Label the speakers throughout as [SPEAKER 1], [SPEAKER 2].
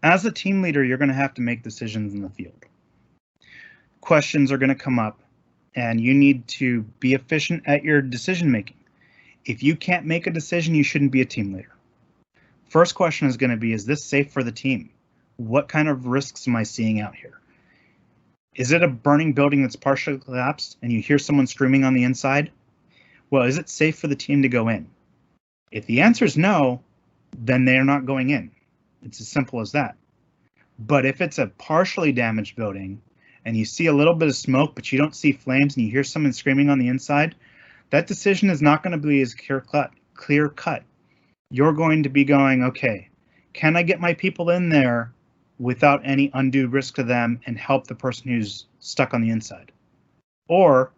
[SPEAKER 1] As a team leader, you're going to have to make decisions in the field. Questions are going to come up, and you need to be efficient at your decision making. If you can't make a decision, you shouldn't be a team leader. First question is going to be, is this safe for the team? What kind of risks am I seeing out here? Is it a burning building that's partially collapsed and you hear someone screaming on the inside? Well, is it safe for the team to go in? If the answer is no, then they're not going in. It's as simple as that. But if it's a partially damaged building and you see a little bit of smoke, but you don't see flames and you hear someone screaming on the inside, that decision is not going to be as clear cut. You're going to be going, okay, can I get my people in there without any undue risk to them and help the person who's stuck on the inside? Or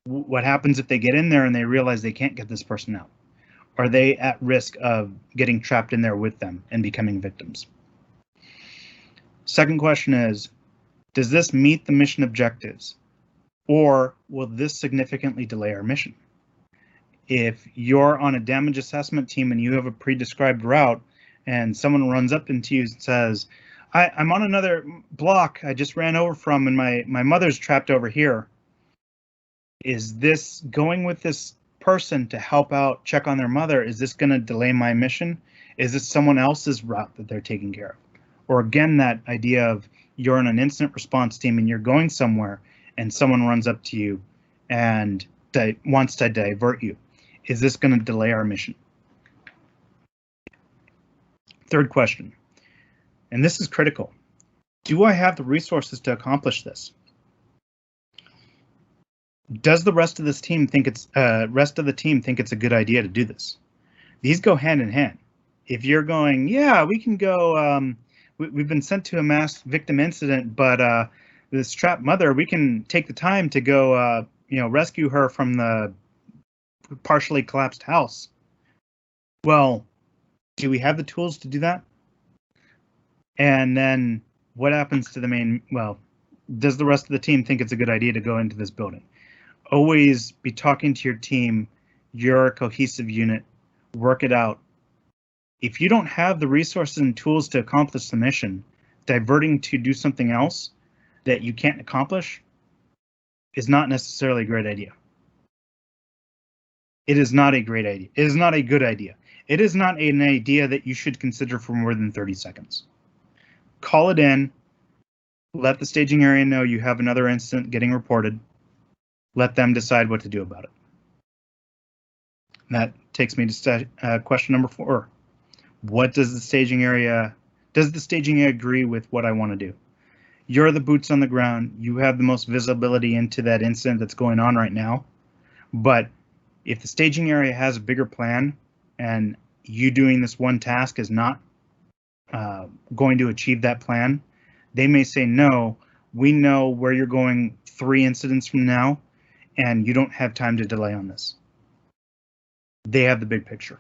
[SPEAKER 1] what happens if they get in there and they realize they can't get this person out? Are they at risk of getting trapped in there with them and becoming victims? Second question is, does this meet the mission objectives? Or will this significantly delay our mission? If you're on a damage assessment team and you have a pre-described route and someone runs up into you and says, I'm on another block I just ran over from and my mother's trapped over here. Is this going with this person to help out, check on their mother? Is this going to delay my mission? Is this someone else's route that they're taking care of? Or again, that idea of you're in an incident response team and you're going somewhere and someone runs up to you and wants to divert you. Is this going to delay our mission? Third question, and this is critical. Do I have the resources to accomplish this? Does the rest of this team think it's a good idea to do this? These go hand in hand. If you're going, yeah, we can go. We've been sent to a mass victim incident, but this trapped mother, we can take the time to go, rescue her from the partially collapsed house. Well, do we have the tools to do that? And then what happens to the main? Well, does the rest of the team think it's a good idea to go into this building? Always be talking to your team. You're a cohesive unit. Work it out. If you don't have the resources and tools to accomplish the mission, diverting to do something else that you can't accomplish is not necessarily a great idea. It is not a great idea. It is not a good idea. It is not an idea that you should consider for more than 30 seconds. Call it in. Let the staging area know you have another incident getting reported. Let them decide what to do about it. And that takes me to question number 4. What does the staging area agree with what I want to do? You're the boots on the ground. You have the most visibility into that incident that's going on right now. But if the staging area has a bigger plan and you doing this one task is not going to achieve that plan, they may say, no, we know where you're going 3 incidents from now, and you don't have time to delay on this. They have the big picture.